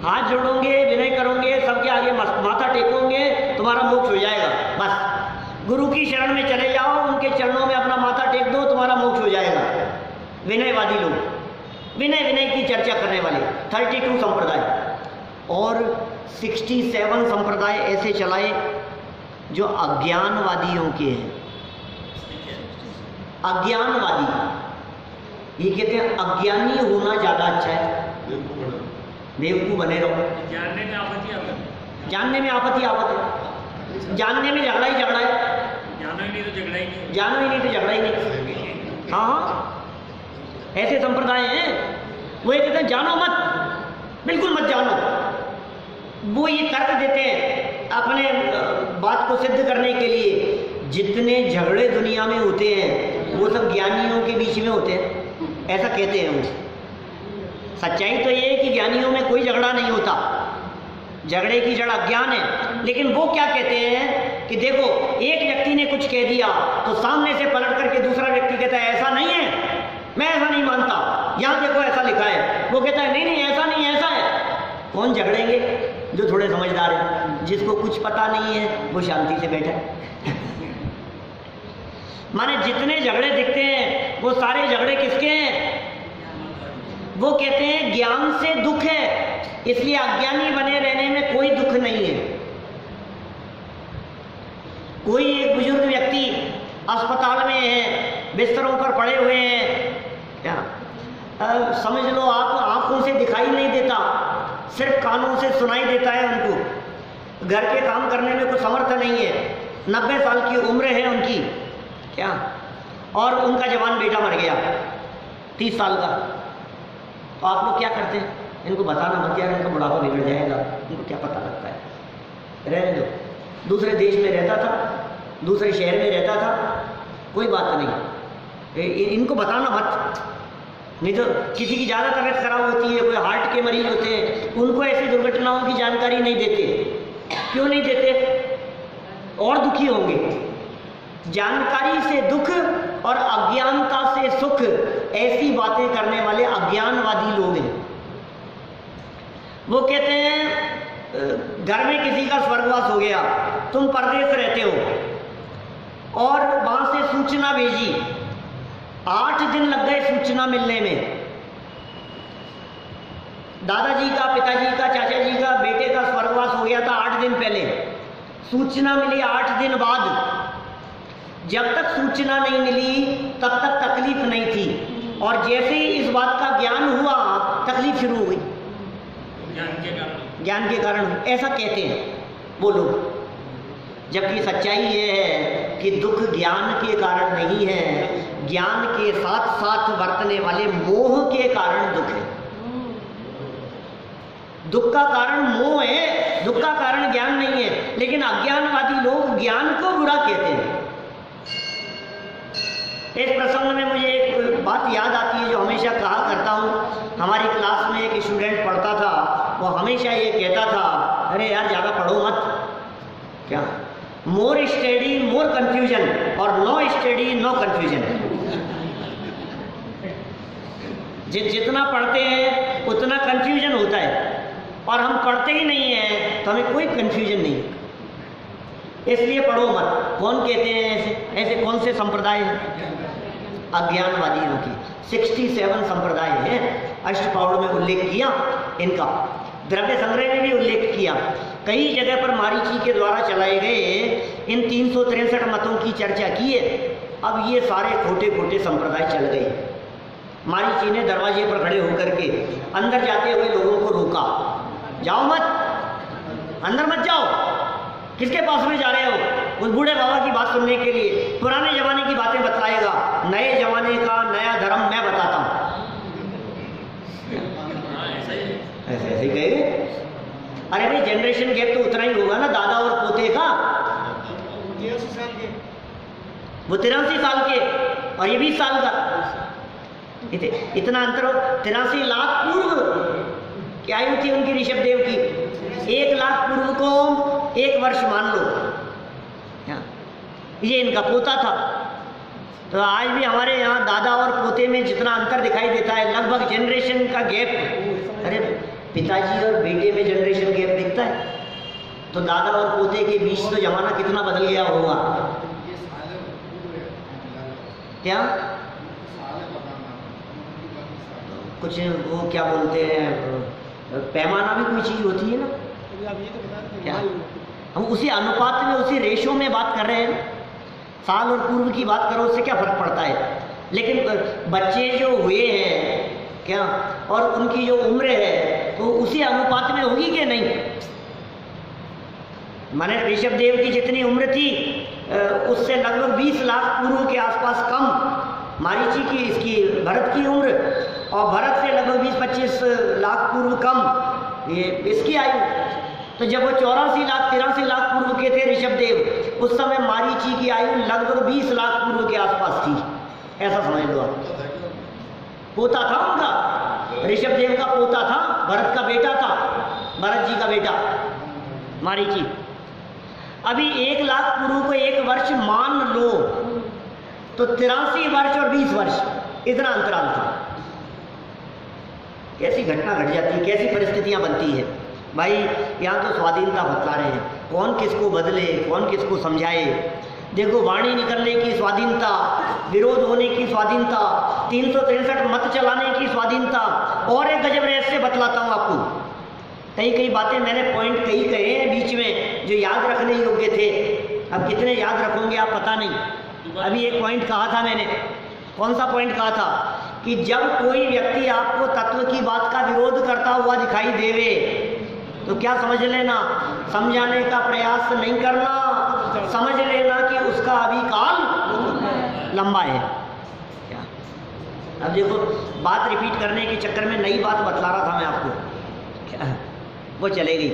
हाथ जोड़ोगे, विनय करोगे, सबके आगे माथा टेकोगे, तुम्हारा मोक्ष हो जाएगा। बस गुरु की शरण में चले जाओ, उनके चरणों में अपना माथा टेक दो, तुम्हारा मोक्ष हो जाएगा। विनयवादी लोग, विनय की चर्चा करने वाले 32 संप्रदाय। और 67 संप्रदाय ऐसे चलाए जो अज्ञानवादियों के हैं। अज्ञानवादी, ये कहते हैं अज्ञानी होना ज्यादा अच्छा है, बेवकूफ बने रहो। जानने में आपत्ति है, जानने में आपत्ति है, जानने में झगड़ा ही झगड़ा है, जानो ही नहीं तो झगड़ा ही नहीं, जानो ही नहीं तो झगड़ा ही नहीं। हाँ, ऐसे संप्रदाय हैं। वो ये कहते हैं जानो मत, बिल्कुल मत जानो। वो ये तर्क देते हैं अपने बात को सिद्ध करने के लिए। जितने झगड़े दुनिया में होते हैं वो सब ज्ञानियों के बीच में होते हैं, ऐसा कहते हैं वो। सच्चाई तो ये है कि ज्ञानियों में कोई झगड़ा नहीं होता, झगड़े की जड़ अज्ञान है। लेकिन वो क्या कहते हैं कि देखो, एक व्यक्ति ने कुछ कह दिया तो सामने से पलट करके दूसरा व्यक्ति कहता है ऐसा नहीं है, मैं ऐसा नहीं मानता, यहाँ देखो ऐसा लिखा है। वो कहता है नहीं नहीं ऐसा नहीं, ऐसा है। कौन झगड़ेंगे? जो थोड़े समझदार है। जिसको कुछ पता नहीं है वो शांति से बैठा है। माने जितने झगड़े दिखते हैं वो सारे झगड़े किसके हैं? वो कहते हैं ज्ञान से दुख है, इसलिए अज्ञानी बने रहने में कोई दुख नहीं है। कोई एक बुजुर्ग व्यक्ति अस्पताल में है, बिस्तरों पर पड़े हुए हैं, क्या समझ लो आप, आंखों से दिखाई नहीं देता, सिर्फ कानों से सुनाई देता है उनको। घर के काम करने में कोई समर्थ नहीं है, 90 साल की उम्र है उनकी, क्या, और उनका जवान बेटा मर गया 30 साल का। तो आप लोग क्या करते हैं? इनको बताना मत यार, इनको बुढ़ापा बिगड़ जाएगा, इनको क्या पता लगता है, रहने दो। दूसरे देश में रहता था, दूसरे शहर में रहता था, कोई बात नहीं, इनको बताना मत। नहीं तो किसी की ज़्यादा तबीयत खराब होती है, कोई हार्ट के मरीज होते हैं, उनको ऐसी दुर्घटनाओं की जानकारी नहीं देते। क्यों नहीं देते? और दुखी होंगे। जानकारी से दुख और अज्ञानता से सुख, ऐसी बातें करने वाले अज्ञानवादी लोग हैं। वो कहते हैं घर में किसी का स्वर्गवास हो गया, तुम परदेश रहते हो और वहां से सूचना भेजी, 8 दिन लग गए सूचना मिलने में। दादाजी का, पिताजी का, चाचा जी का बेटे का स्वर्गवास हो गया सूचना मिली 8 दिन बाद, जब तक सूचना नहीं मिली तब तक तकलीफ नहीं थी, और जैसे ही इस बात का ज्ञान हुआ तकलीफ शुरू हो गई। ज्ञान के कारण ऐसा कहते हैं वो लोग, जबकि सच्चाई ये है कि दुख ज्ञान के कारण नहीं है, ज्ञान के साथ साथ बरतने वाले मोह के कारण दुख है। दुख का कारण मोह है, दुख का कारण ज्ञान नहीं है। लेकिन अज्ञानवादी लोग ज्ञान को बुरा कहते हैं। इस प्रसंग में मुझे एक बात याद आती है जो हमेशा कहा करता हूँ। हमारी क्लास में एक स्टूडेंट पढ़ता था, वो हमेशा ये कहता था, अरे यार ज़्यादा पढ़ो मत, क्या मोर स्टडी मोर कंफ्यूजन और नो स्टडी नो कंफ्यूजन। जितना पढ़ते हैं उतना कंफ्यूजन होता है, और हम पढ़ते ही नहीं हैं तो हमें कोई कंफ्यूजन नहीं, इसलिए पढ़ो मत। कौन कहते हैं ऐसे? ऐसे कौन से संप्रदाय हैं? अज्ञानवादियों की 67 संप्रदाय हैं। अष्टपाउड़ में उल्लेख किया इनका, द्रव्य संग्रह में भी उल्लेख किया। कई जगह पर मारीची के द्वारा चलाए गए इन 363 मतों की चर्चा की है। अब ये सारे खोटे खोटे संप्रदाय चल गए। मारीची ने दरवाजे पर खड़े होकर के अंदर जाते हुए लोगों को रोका, जाओ मत, अंदर मत जाओ। किसके पास में जा रहे हो? उस बूढ़े बाबा की बात सुनने के लिए। पुराने जमाने की बातें बताएगा, नए जमाने का नया धर्म मैं बताता हूँ। ऐसे ऐसे कहेंगे? अरे भाई जनरेशन गैप तो उतना ही होगा ना दादा और पोते का। 83 साल के, वो 83 साल के और ये 20 साल का, इतना अंतर हो। 83 लाख पूर्व क्या आयु थी उनकी ऋषभ देव की? 1 लाख पूर्व को 1 वर्ष मान लो, ये इनका पोता था। तो आज भी हमारे यहाँ दादा और पोते में जितना अंतर दिखाई देता है, लगभग जनरेशन का गैप। अरे पिताजी और बेटे में जनरेशन गैप दिखता है, तो दादा और पोते के बीच तो जमाना कितना बदल गया होगा। क्या कुछ वो क्या बोलते हैं, पैमाना भी कोई चीज़ होती है ना, क्या हम उसी अनुपात में उसी रेशो में बात कर रहे हैं। साल और पूर्व की बात करो, उससे क्या फर्क पड़ता है। लेकिन बच्चे जो हुए हैं क्या, और उनकी जो उम्र है तो उसी अनुपात में होगी कि नहीं। माने ऋषभ देव की जितनी उम्र थी उससे लगभग 20 लाख पूर्व के आसपास कम मारीची की, इसकी भरत की उम्र, और भरत से लगभग 20-25 लाख पूर्व कम ये इसकी आयु। तो जब वो 84 लाख 83 लाख पूर्व के थे ऋषभ देव, उस समय मारीची की आयु लगभग 20 लाख पूर्व के आसपास थी। ऐसा समझ लो आप। पोता था उनका, ऋषभ देव का पोता था, भरत का बेटा था, भरत जी का बेटा मारीची। अभी 1 लाख पूर्व को 1 वर्ष मान लो तो 83 वर्ष और 20 वर्ष इतना अंतराल था। कैसी घटना घट जाती है, कैसी परिस्थितियां बनती है भाई। यहाँ तो स्वाधीनता बतला रहे हैं, कौन किसको बदले, कौन किसको समझाए। देखो, वाणी निकलने की स्वाधीनता, विरोध होने की स्वाधीनता, 363 मत चलाने की स्वाधीनता। और एक गजब रहस्य बतलाता हूँ आपको। कई बातें मैंने पॉइंट कई कहे हैं बीच में जो याद रखने योग्य थे। अब कितने याद रखोगे आप पता नहीं। अभी एक पॉइंट कहा था मैंने, कौन सा पॉइंट कहा था कि जब कोई व्यक्ति आपको तत्व की बात का विरोध करता हुआ दिखाई देवे तो क्या समझ लेना, समझाने का प्रयास नहीं करना, समझ लेना कि उसका अभी काल लंबा है। क्या अब देखो, बात रिपीट करने के चक्कर में नई बात बतला रहा था मैं आपको, क्या वो चले गई।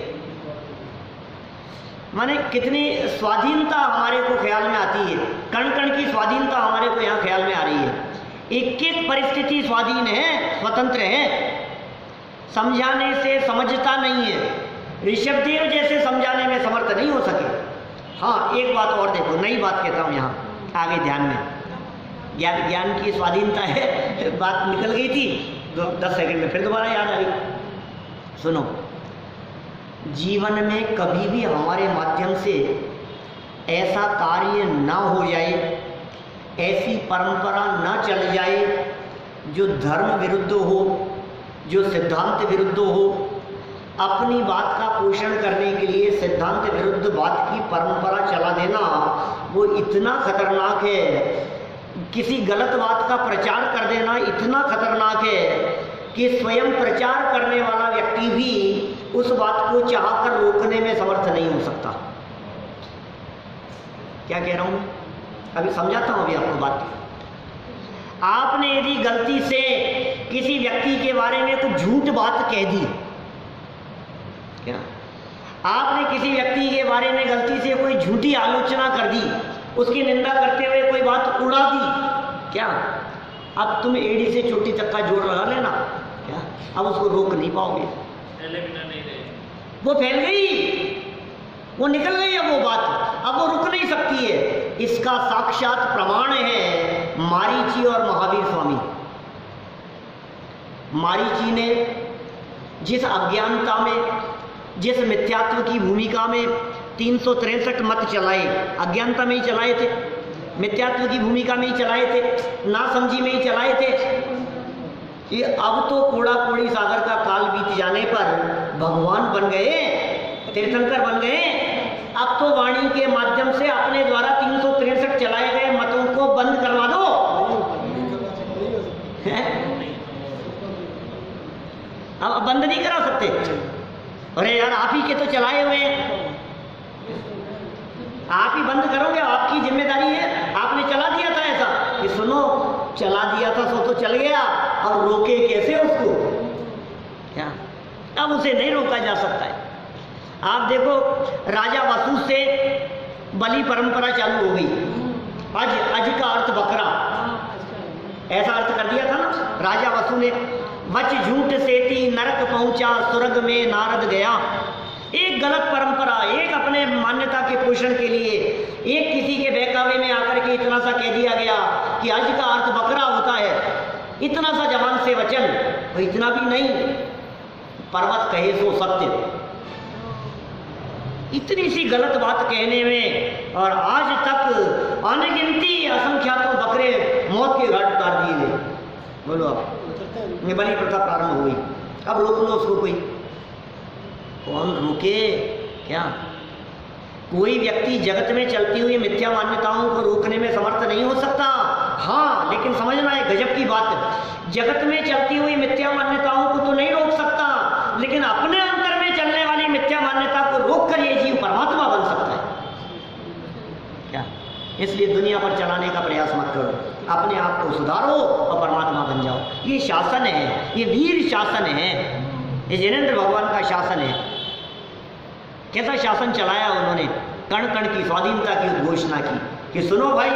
माने कितनी स्वाधीनता हमारे को ख्याल में आती है, कण कण की स्वाधीनता हमारे को यहाँ ख्याल में आ रही है। एक एक परिस्थिति स्वाधीन है, स्वतंत्र है, समझाने से समझता नहीं है। ऋषभदेव जैसे समझाने में समर्थ नहीं हो सके। हाँ, एक बात और देखो, नई बात कहता हूँ यहाँ आगे ध्यान में। ज्ञान की स्वाधीनता है, बात निकल गई थी 10 सेकंड में फिर दोबारा याद आ गई। सुनो, जीवन में कभी भी हमारे माध्यम से ऐसा कार्य ना हो जाए, ऐसी परंपरा ना चल जाए जो धर्म विरुद्ध हो, जो सिद्धांत विरुद्ध हो। अपनी बात का पोषण करने के लिए सिद्धांत विरुद्ध बात की परंपरा चला देना वो इतना खतरनाक है, किसी गलत बात का प्रचार कर देना इतना खतरनाक है कि स्वयं प्रचार करने वाला व्यक्ति भी उस बात को चाहकर रोकने में समर्थ नहीं हो सकता। क्या कह रहा हूं, अभी समझाता हूं अभी आपको बात। आपने यदि गलती से किसी व्यक्ति के बारे में कुछ झूठ बात कह दी, क्या आपने किसी व्यक्ति के बारे में गलती से कोई झूठी आलोचना कर दी, उसकी निंदा करते हुए कोई बात उड़ा दी, क्या अब तुम एड़ी से चोटी तक का जोड़ लगा लेना, क्या अब उसको रोक नहीं पाओगे, बिना नहीं रहे, वो फैल गई, वो निकल गई है वो बात, अब वो रुक नहीं सकती है। इसका साक्षात प्रमाण है मारीची और महावीर स्वामी। मारीची ने जिस अज्ञानता में, जिस मिथ्यात्व की भूमिका में 363 मत चलाए, अज्ञानता में ही चलाए थे, मिथ्यात्व की भूमिका में ही चलाए थे, नासमझी में ही चलाए थे, ये अब तो कूड़ा कूड़ी सागर का काल बीत जाने पर भगवान बन गए, तीर्थंकर बन गए। अब तो वाणी के माध्यम से अपने द्वारा 363 चलाए गए मतों को बंद करवा दो। अब बंद नहीं करा सकते, अरे यार आप ही के तो चलाए हुए हैं, आप ही बंद करोगे, आपकी जिम्मेदारी है। आपने चला दिया था ऐसा कि सुनो चला दिया था सो तो चल गया, अब रोके कैसे उसको, क्या अब उसे नहीं रोका जा सकता है। आप देखो राजा वसु से बलि परंपरा चालू हो गई। अज का अर्थ बकरा, ऐसा अर्थ कर दिया था ना राजा वसु ने। वच झूठ सेती नरक पहुंचा, स्वर्ग में नारद गया। एक गलत परंपरा, एक अपने मान्यता के पोषण के लिए एक किसी के बहकावे में आकर के इतना सा कह दिया गया कि अज का अर्थ बकरा होता है, इतना सा जबान से वचन, और इतना भी नहीं, पर्वत कहे सो सत्य, इतनी सी गलत बात कहने में और आज तक अनगिनती असंख्यातों बकरे मौत के घाट उतार दिए गए। बोलो आप, ये बलि प्रथा प्रारंभ हो गई, अब रोक लो उसको, कोई कौन रोके, क्या कोई व्यक्ति जगत में चलती हुई मिथ्या मान्यताओं को रोकने में समर्थ नहीं हो सकता। हाँ लेकिन समझना है गजब की बात, जगत में चलती हुई मिथ्या मान्यताओं को तो नहीं रोक सकता, लेकिन अपने अंतर में चलने वाली मिथ्या मान्यता को रोक कर ये जीव परमात्मा बन सकता है। क्या इसलिए दुनिया पर चलाने का प्रयास मत करो, अपने आप को सुधारो और परमात्मा बन जाओ। ये शासन है, ये वीर शासन है, ये जिनेंद्र भगवान का शासन है। कैसा शासन चलाया उन्होंने, कण कण की स्वाधीनता की उद्घोषणा की कि सुनो भाई,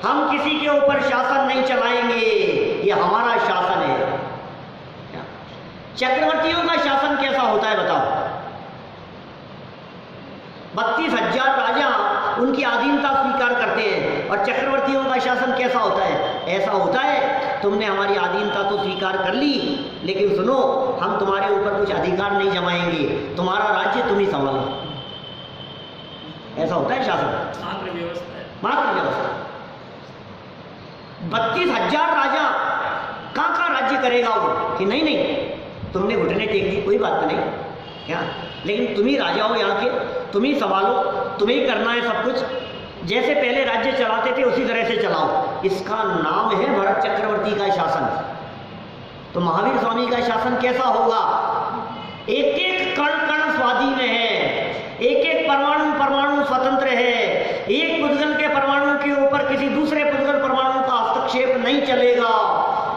हम किसी के ऊपर शासन नहीं चलाएंगे, ये हमारा शासन है। चक्रवर्तियों का शासन कैसा होता है बताओ? 32,000 राजा उनकी अधीनता स्वीकार करते हैं, और चक्रवर्तियों का शासन कैसा होता है? ऐसा होता है तुमने हमारी अधीनता तो स्वीकार कर ली, लेकिन सुनो हम तुम्हारे ऊपर कुछ अधिकार नहीं जमाएंगे, तुम्हारा राज्य तुम ही संभालो। ऐसा होता है शासन, मात्र व्यवस्था है, मात्र व्यवस्था। 32,000 राजा कहाँ राज्य करेगा वो, कि नहीं नहीं तुमने घुटने टेक दी, कोई बात नहीं, क्या लेकिन तुम ही राजा हो यहाँ के, तुम ही संभालो, तुम्हें ही करना है सब कुछ। जैसे पहले राज्य चलाते थे उसी तरह से चलाओ। इसका नाम है भरत चक्रवर्ती का शासन। तो महावीर स्वामी का शासन कैसा होगा? एक एक कण कण स्वाधीन है, एक एक परमाणु परमाणु स्वतंत्र है, एक पुद्गल के परमाणु के ऊपर किसी दूसरे पुद्गल परमाणु का हस्तक्षेप नहीं चलेगा।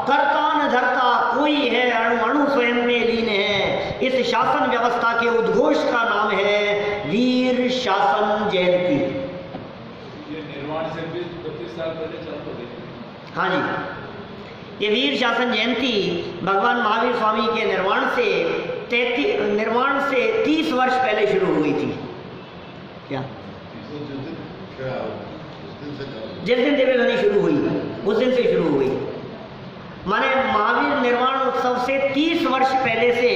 कर्ता न धर्ता कोई है, अणु अणु स्वयं में लीन है। इस शासन व्यवस्था के उद्घोष का नाम है वीर शासन जयंती। ये निर्माण से 32 साल पहले चालू हो गई। हाँ जी, ये वीर शासन जयंती भगवान महावीर स्वामी के निर्माण से 30 वर्ष पहले शुरू हुई थी। क्या जिस दिन देवध्वनि शुरू हुई उस दिन से शुरू हुई, माने महावीर निर्माण उत्सव से 30 वर्ष पहले से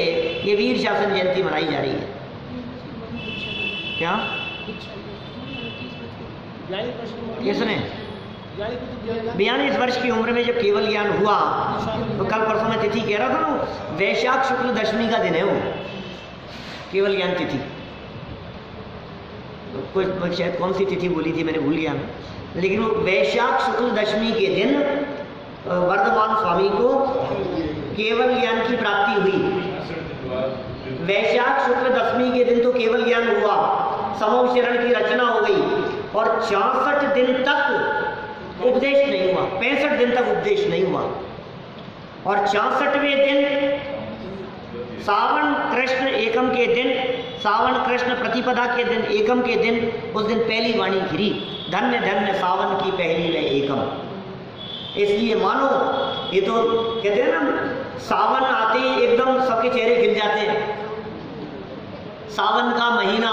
ये वीर शासन जयंती मनाई जा रही है। क्या किसने 42 वर्ष की उम्र में जब केवल ज्ञान हुआ, तो कल परसों में तिथि कह रहा था ना, वैशाख शुक्ल दशमी का दिन है वो। केवल ज्ञान तिथि, कुछ शायद कौन सी तिथि बोली थी मैंने भूल गया मैं, लेकिन वो वैशाख शुक्ल दशमी के दिन वर्धमान स्वामी को केवल ज्ञान की प्राप्ति हुई। वैशाख शुक्ल दशमी के दिन तो केवल ज्ञान हुआ, समूह शरण की रचना हो गई और 64 दिन तक उपदेश नहीं हुआ, 65 दिन तक उपदेश नहीं हुआ। और 64वें दिन सावन कृष्ण एकम के दिन, सावन कृष्ण प्रतिपदा के दिन, एकम के दिन, उस दिन पहली वाणी गिरी, धन्य धन्य सावन की पहली वह एकम। इसलिए मानो ये तो कहते हैं ना, सावन आते ही एकदम सबके चेहरे खिल जाते हैं। सावन का महीना,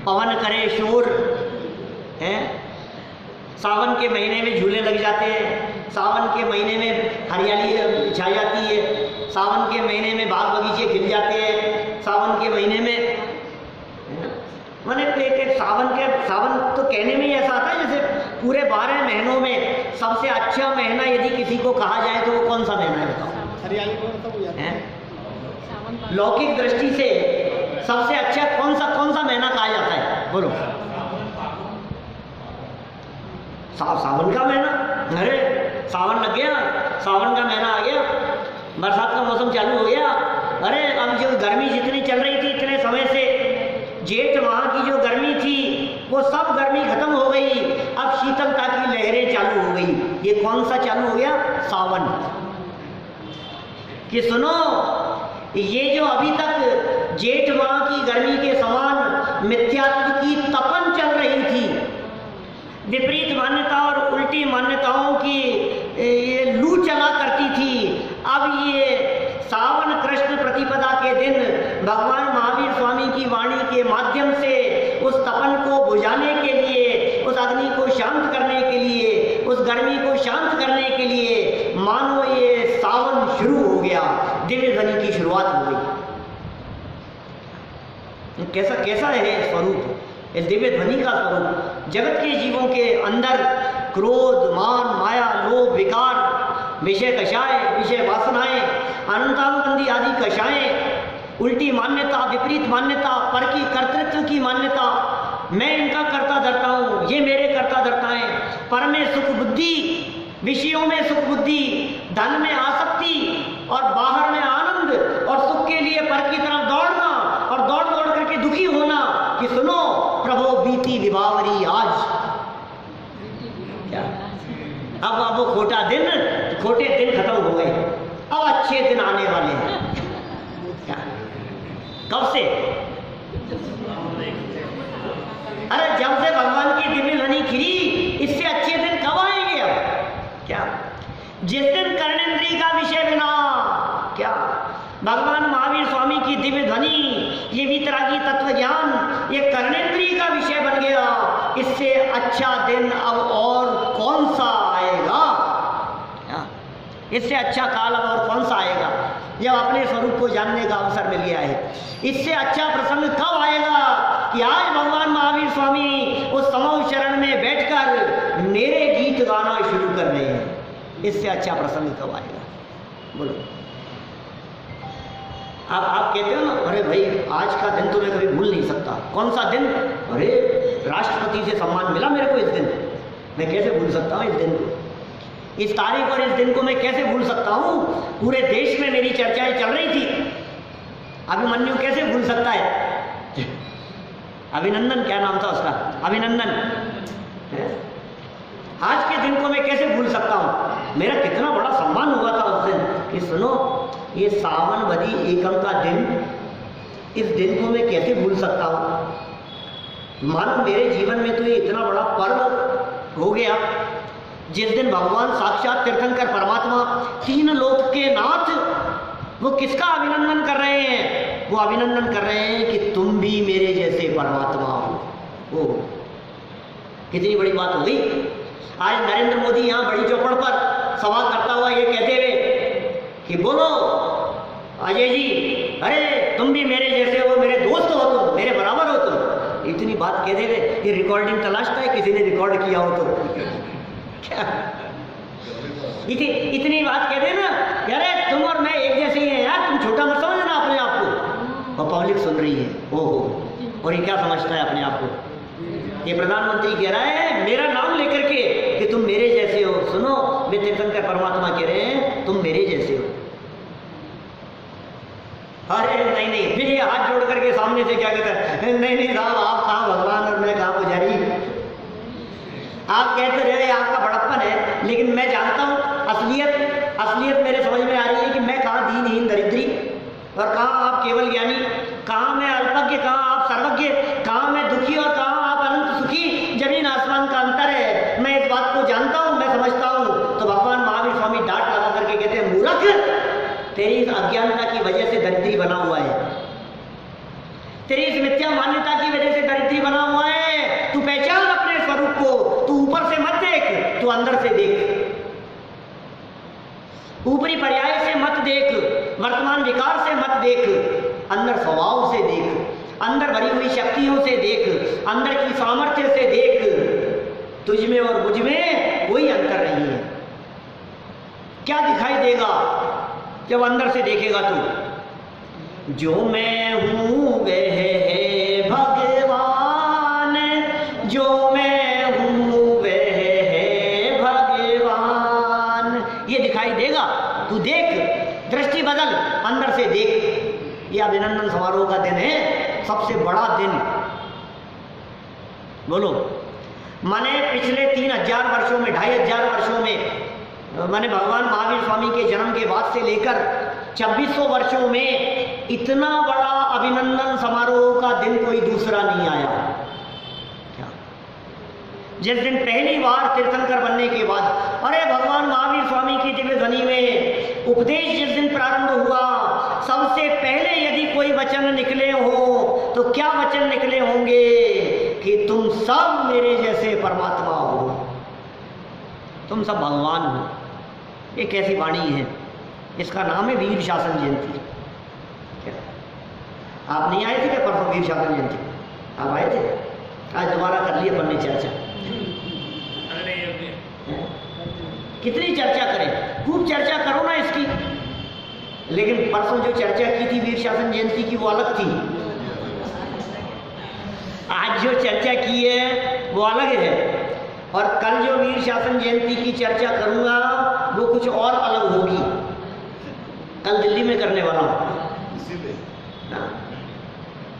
पवन करे शोर है, सावन के महीने में झूले लग जाते हैं, सावन के महीने में हरियाली छा जाती है, सावन के महीने में बाग बगीचे खिल जाते हैं, सावन के महीने में मैंने सावन तो कहने में ही ऐसा आता है जैसे पूरे 12 महीनों में सबसे अच्छा महीना यदि किसी को कहा जाए तो वो कौन सा महीना है बताओ? हरियाली। लौकिक दृष्टि से सबसे अच्छा कौन सा महीना कहा जाता है बोलो? सावन का महीना। अरे सावन लग गया, सावन का महीना आ गया, बरसात का मौसम चालू हो गया। अरे अब जो गर्मी जितनी चल रही थी इतने समय से, जेठ माह की जो गर्मी थी वो सब गर्मी खत्म हो गई, अब शीतलता की लहरें चालू हो गई। ये कौन सा चालू हो गया? सावन। कि सुनो, ये जो अभी तक जेठ माह की गर्मी के समान मिथ्यात्व की तपन चल रही थी, विपरीत मान्यता और उल्टी मान्यताओं की ये लू चला करती थी, अब ये सावन कृष्ण प्रतिपदा के दिन भगवान महावीर स्वामी की वाणी के माध्यम से उस तपन को बुझाने के लिए, उस अग्नि को शांत करने के लिए, उस गर्मी को शांत करने के लिए मानो ये सावन शुरू हो गया, दिव्य ध्वनि की शुरुआत हो गई। कैसा है स्वरूप, इस दिव्य ध्वनि का स्वरूप? जगत के जीवों के अंदर क्रोध, मान, माया, लोभ, विकार, विषय कषाय, विषय वासनाएं, अनंतानुबंधी आदि कषाएं, उल्टी मान्यता, विपरीत मान्यता, पर की कर्तृत्व की मान्यता, मैं इनका कर्ता धरता हूं, ये मेरे कर्ता धरता है, पर में सुख बुद्धि, विषयों में सुख बुद्धि, धन में आसक्ति और बाहर में आनंद और सुख के लिए पर की तरफ दौड़ना और दौड़ दौड़ करके दुखी होना कि सुनो प्रभो बीती विभावरी आज। क्या अब वो खोटे दिन खत्म हो गए, अब अच्छे दिन आने वाले हैं। क्या कब से? अरे जब से भगवान की दिव्य ध्वनि खिली, इससे अच्छे दिन कब आएंगे? अब क्या जिस दिन कर्णेंद्री का विषय बिना, क्या भगवान महावीर स्वामी की दिव्य ध्वनि, ये वितरागी तत्व ज्ञान, ये कर्णेंद्री का विषय बन गया, इससे अच्छा दिन अब और कौन सा आएगा? इससे अच्छा काल अब और कौन सा आएगा जब अपने स्वरूप को जानने का अवसर मिल गया है? इससे अच्छा प्रसंग कब आएगा कि आज भगवान महावीर स्वामी उस समूह शरण में बैठकर मेरे गीत गाना शुरू कर रहे हैं? इससे अच्छा प्रसंग कब आएगा? बोलो। आप कहते हो ना, अरे भाई आज का दिन तो मैं कभी भूल नहीं सकता। कौन सा दिन? अरे राष्ट्रपति से सम्मान मिला मेरे को इस दिन, मैं कैसे भूल सकता हूँ इस दिन को? इस तारीख और इस दिन को मैं कैसे भूल सकता हूँ? पूरे देश में मेरी चर्चाएं चल रही थी। अभिमन्यु कैसे भूल सकता है? अभिनंदन, क्या नाम था उसका? अभिनंदन। आज के दिन को मैं कैसे भूल सकता हूँ? मेरा कितना बड़ा सम्मान हुआ था उस दिन कि सुनो, ये सावन बदी एकम का दिन, इस दिन को मैं कैसे भूल सकता हूँ? मानो मेरे जीवन में तो ये इतना बड़ा पर्व हो गया जिस दिन भगवान साक्षात तीर्थंकर परमात्मा, तीन लोक के नाथ, वो किसका अभिनंदन कर रहे हैं? वो अभिनंदन कर रहे हैं कि तुम भी मेरे जैसे परमात्मा हो। ओ कितनी बड़ी बात हो गई। आज नरेंद्र मोदी यहाँ बड़ी चौपड़ पर सभा करता हुआ ये कहते हुए कि बोलो अजय जी, अरे तुम भी मेरे जैसे हो, मेरे दोस्त हो तुम, मेरे बराबर हो तुम, इतनी बात कहते हुए ये रिकॉर्डिंग तलाशता है किसी ने रिकॉर्ड किया हो तो। क्या इतनी बात कहते ना, अरे तुम और मैं एक जैसे ही हैं यार, तुम छोटा मत समझना अपने आप को। और पब्लिक सुन रही है, ओहो, और ये क्या समझता है अपने आप को? ये प्रधानमंत्री कह रहा है मेरा नाम लेकर के कि तुम मेरे जैसे हो। सुनो, वे तीर्थंकर परमात्मा कह रहे हैं तुम मेरे जैसे हो। अरे नहीं नहीं, फिर ये हाथ जोड़ करके सामने से क्या कहता है, नहीं नहीं साहब आप कहाँ भगवान और मैं कहाँ पुजारी। आप कहते रहे आपका बड़प्पन है, लेकिन मैं जानता हूँ असलियत मेरे समझ में आ रही है कि मैं कहाँ दीनहीन दरिद्री और कहाँ आप केवल ज्ञानी, कहाँ मैं अल्पज्ञ, कहाँ आप सर्वज्ञ, कहाँ मैं दुखी और कहाँ आप अनंत सुखी। जमीन आसमान का अंतर है, मैं इस बात को जानता हूँ, मैं समझता हूँ। तो भगवान महावीर स्वामी डांट लगा करके कहते हैं मूर्ख, तेरी इस अज्ञानता की वजह से दरिद्री बना हुआ है, तेरी इस मिथ्या मान्यता की वजह से दरिद्री बना हुआ है। तू पहचान अपने स्वरूप को, तू ऊपर से मत देख, तू अंदर से देख, ऊपरी पर्याय से मत देख, वर्तमान विकार से मत देख, अंदर स्वभाव से देख, अंदर भरी हुई शक्तियों से देख, अंदर की सामर्थ्य से देख। तुझ में और मुझ में कोई अंतर नहीं है। क्या दिखाई देगा जब अंदर से देखेगा तू? जो मैं हूं वह है भगवान, जो मैं हूं वह है भगवान, ये दिखाई देगा। तू देख, दृष्टि बदल, अंदर से देख। ये अभिनंदन समारोह का दिन है, सबसे बड़ा दिन। बोलो, माने पिछले 3000 वर्षों में, 2500 वर्षों में, माने भगवान महावीर स्वामी के जन्म के बाद से लेकर 2600 वर्षों में इतना बड़ा अभिनंदन समारोह का दिन कोई दूसरा नहीं आया। क्या? जिस दिन पहली बार तीर्थंकर बनने के बाद, अरे भगवान महावीर स्वामी की दिव्य ध्वनि में उपदेश जिस दिन प्रारंभ हुआ, सबसे पहले यदि कोई वचन निकले हो तो क्या वचन निकले होंगे कि तुम सब मेरे जैसे परमात्मा हो, तुम सब भगवान हो। ये कैसी वाणी है? इसका नाम है वीर शासन जयंती। आप नहीं आए थे क्या परसों वीर शासन जयंती? आप आए थे? आज दोबारा कर लिए अपन ने चर्चा। कितनी चर्चा करें, खूब चर्चा करो ना इसकी। लेकिन परसों जो चर्चा की थी वीर शासन जयंती की वो अलग थी, आज जो चर्चा की है वो अलग है। और कल जो वीर शासन जयंती की चर्चा करूंगा वो कुछ और अलग होगी। कल दिल्ली में करने वाला हूँ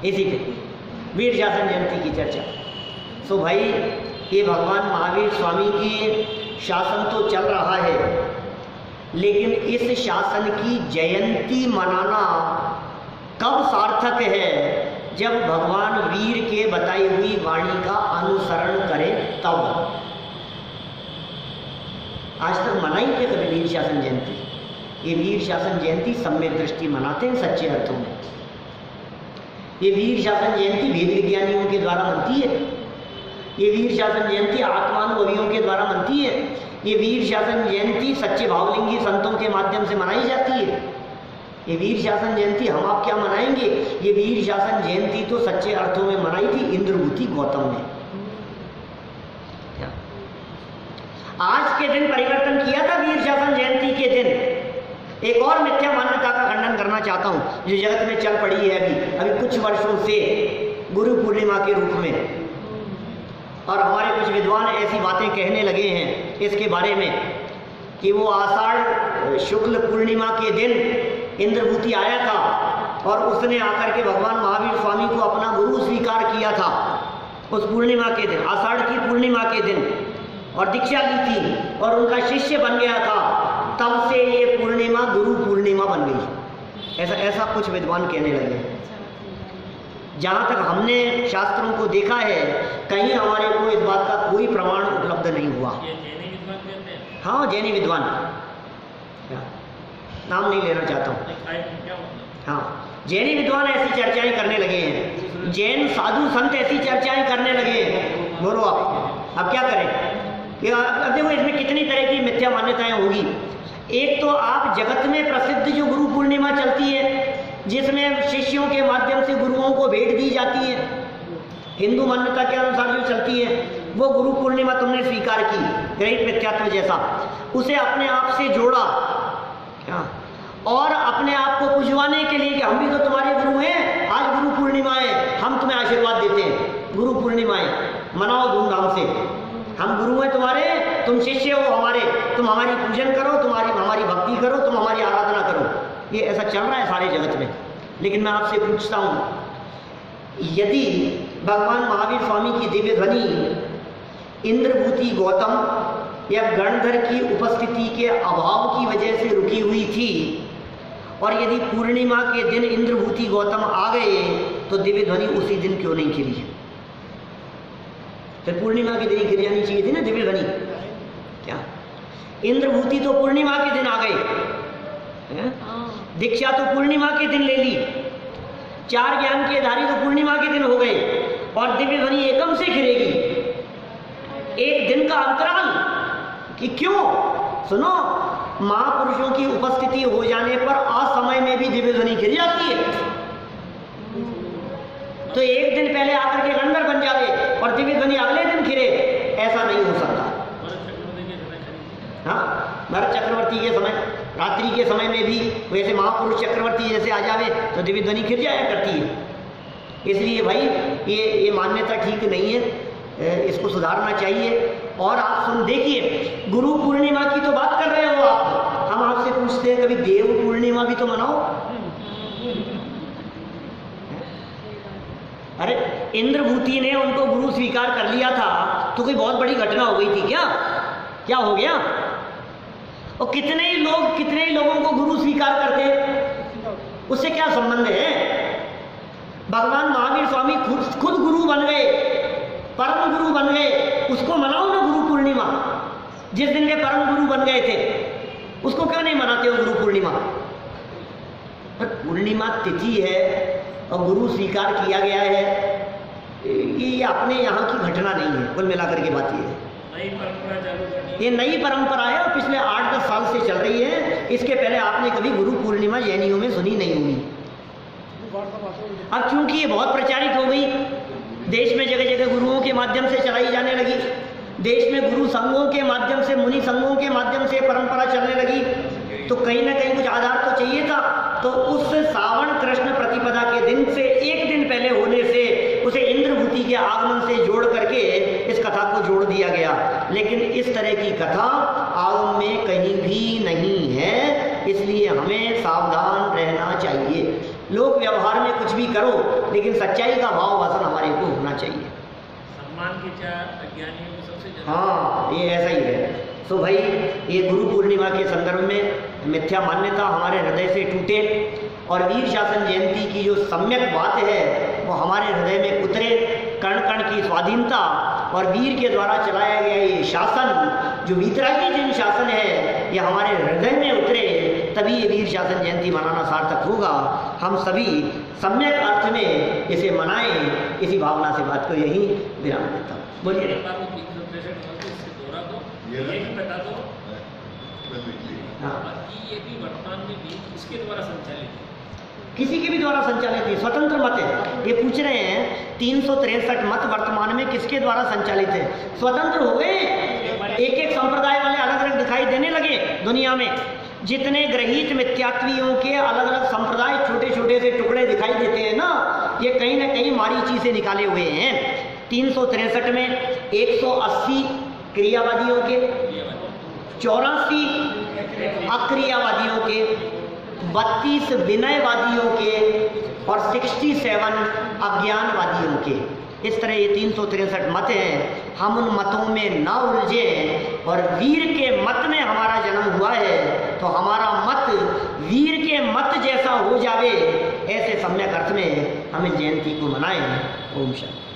इसी पे वीर शासन जयंती की चर्चा। सो भाई, ये भगवान महावीर स्वामी की शासन तो चल रहा है, लेकिन इस शासन की जयंती मनाना कब सार्थक है? जब भगवान वीर के बताई हुई वाणी का अनुसरण करें तब। आज तक मनाई थे कभी वीर शासन जयंती? ये वीर शासन जयंती सम्यक दृष्टि मनाते हैं सच्चे अर्थों में। ये वीर शासन जयंती वेद विज्ञानियों के द्वारा मनती है, ये वीर शासन जयंती आत्मानुभवियों के द्वारा मनती है, ये वीर शासन जयंती सच्चे भावलिंगी संतों के माध्यम से मनाई जाती है। ये वीर शासन जयंती हम आप क्या मनाएंगे? ये वीर शासन जयंती तो सच्चे अर्थों में मनाई थी इंद्रभूति गौतम ने। आज के दिन परिवर्तन किया था वीर शासन जयंती के दिन। एक और मिथ्या मान्यता का खंडन करना चाहता हूं जो जगत में चल पड़ी है अभी कुछ वर्षों से, गुरु पूर्णिमा के रूप में। और हमारे कुछ विद्वान ऐसी बातें कहने लगे हैं इसके बारे में कि वो आषाढ़ शुक्ल पूर्णिमा के दिन इंद्रभूति आया था और उसने आकर के भगवान महावीर स्वामी को अपना गुरु स्वीकार किया था उस पूर्णिमा के दिन, आषाढ़ की पूर्णिमा के दिन, और दीक्षा ली थी और उनका शिष्य बन गया था। तब से ये पूर्णिमा गुरु पूर्णिमा बन गई। ऐसा कुछ विद्वान कहने लगे। जहाँ तक हमने शास्त्रों को देखा है, कहीं हमारे को इस बात का कोई प्रमाण उपलब्ध नहीं हुआ। हाँ, जैनी विद्वान, नाम नहीं लेना चाहता हूँ। हाँ, जैनी विद्वान ऐसी चर्चाएं करने लगे हैं, जैन साधु संत ऐसी चर्चाएं करने लगे हैं। बोलो आप, अब क्या करें? देखो इसमें कितनी तरह की मिथ्या मान्यताएं होगी। एक तो आप जगत में प्रसिद्ध जो गुरु पूर्णिमा चलती है, जिसमें शिष्यों के माध्यम से गुरुओं को भेंट दी जाती है, हिंदू मान्यता के अनुसार जो चलती है, वो गुरु पूर्णिमा तुमने स्वीकार की, ग्रहित मिथ्यात्व जैसा, उसे अपने आप से जोड़ा और अपने आप को पुजवाने के लिए कि हम भी तो तुम्हारे गुरु हैं, आज गुरु पूर्णिमा है, मनाओ धूमधाम से। हम गुरु हैं तुम्हारे, तुम शिष्य हो हमारे, तुम हमारी पूजन करो, हमारी भक्ति करो, तुम हमारी आराधना करो। ये ऐसा चल रहा है सारे जगत में। लेकिन मैं आपसे पूछता हूँ, यदि भगवान महावीर स्वामी की दिव्य ध्वनि इंद्रभूति गौतम या गणधर की उपस्थिति के अभाव की वजह से रुकी हुई थी, और यदि पूर्णिमा के दिन इंद्रभूति गौतम आ गए, तो दिव्य ध्वनि उसी दिन क्यों नहीं खिली? फिर पूर्णिमा के दिन ही खिल जानी चाहिए थी ना दिव्य ध्वनि। क्या इंद्रभूति तो पूर्णिमा के दिन आ गए, दीक्षा तो पूर्णिमा के दिन ले ली, 4 ज्ञान के धारी तो पूर्णिमा के दिन हो गए, और दिव्य ध्वनि एकम से खिलेगी। एक दिन का अंतराल कि क्यों? सुनो, महापुरुषों की उपस्थिति हो जाने पर असमय में भी दिव्य ध्वनि खिल जाती है। तो एक दिन पहले आकर के गणधर बन जावे और दिव्य ध्वनि अगले दिन खिले, ऐसा नहीं हो सकता। हाँ, भरत चक्रवर्ती के समय, रात्रि के समय में भी वैसे महापुरुष चक्रवर्ती जैसे आ जावे तो दिव्य ध्वनि खिल जाया करती है। इसलिए भाई ये मान्यता ठीक नहीं है, इसको सुधारना चाहिए। और आप सुन देखिए, गुरु पूर्णिमा की तो बात कर रहे हो आप, हम आपसे पूछते हैं कभी देव पूर्णिमा भी तो मनाओ। अरे इंद्रभूति ने उनको गुरु स्वीकार कर लिया था तो कोई बहुत बड़ी घटना हो गई थी क्या? क्या हो गया? और कितने ही लोगों को गुरु स्वीकार करते, उससे क्या संबंध है? भगवान महावीर स्वामी खुद गुरु बन गए, परम गुरु बन गए, उसको मनाओ ना गुरु पूर्णिमा। जिस दिन के परम गुरु बन गए थे उसको क्यों नहीं मनाते हो गुरु पूर्णिमा? पर पूर्णिमा तिथि है और गुरु स्वीकार किया गया है, ये अपने यहाँ की घटना नहीं है। कुल मिलाकर के बात ये है, नई परंपरा चालू करनी। ये नई परंपरा है और पिछले 8-10 साल से चल रही है। इसके पहले आपने कभी गुरु पूर्णिमा जैनियों में सुनी नहीं होगी। अब चूंकि ये बहुत प्रचारित हो गई, देश में जगह जगह गुरुओं के माध्यम से चलाई जाने लगी, देश में गुरु संघों के माध्यम से, मुनि संघों के माध्यम से परंपरा चलने लगी, तो कहीं ना कहीं कुछ आधार तो चाहिए था। तो उस सावन कृष्ण प्रतिपदा के दिन से एक दिन पहले होने से उसे इंद्रभूति के आगमन से जोड़ करके इस कथा को जोड़ दिया गया। लेकिन इस तरह की कथा आगम में कहीं भी नहीं है, इसलिए हमें सावधान रहना चाहिए। लोक व्यवहार में कुछ भी करो, लेकिन सच्चाई का भाव वासन हमारे को होना चाहिए। सम्मान की चाह अज्ञानियों को सबसे ज्यादा। हाँ, ये ऐसा ही है। तो भाई ये गुरु पूर्णिमा के संदर्भ में मिथ्या मान्यता हमारे हृदय से टूटे, और वीर शासन जयंती की जो सम्यक बात है वो हमारे हृदय में उतरे। कण कण की स्वाधीनता और वीर के द्वारा चलाया गया ये शासन, जो वीतरागी जन शासन है, ये हमारे हृदय में उतरे, तभी ये वीर शासन जयंती मनाना सार्थक होगा। हम सभी सम्यक अर्थ में इसे मनाएं, इसी भावना से बात को यही विराम देता हूँ। बोलिए। ये भी बता दो हाँ, कि ये भी वर्तमान में भी किसके द्वारा संचालित है? किसी के भी द्वारा संचालित है, स्वतंत्र मत है। ये पूछ रहे हैं 363 मत वर्तमान में किसके द्वारा संचालित है? स्वतंत्र हो गए, एक एक संप्रदाय वाले अलग अलग दिखाई देने लगे दुनिया में। जितने ग्रहित मिथ्यात्वियों के अलग अलग संप्रदाय छोटे छोटे से टुकड़े दिखाई देते हैं ना, ये कहीं ना कहीं मारीची से निकाले हुए हैं। 363 में 180 क्रियावादियों के, 84 अक्रियावादियों के, 32 विनयवादियों के और 67 अज्ञानवादियों के। इस तरह ये 363 मत हैं। हम उन मतों में न उलझे, और वीर के मत में हमारा जन्म हुआ है तो हमारा मत वीर के मत जैसा हो जावे, ऐसे सम्यक अर्थ में हमें जयंती को मनाएं। ओम शांति।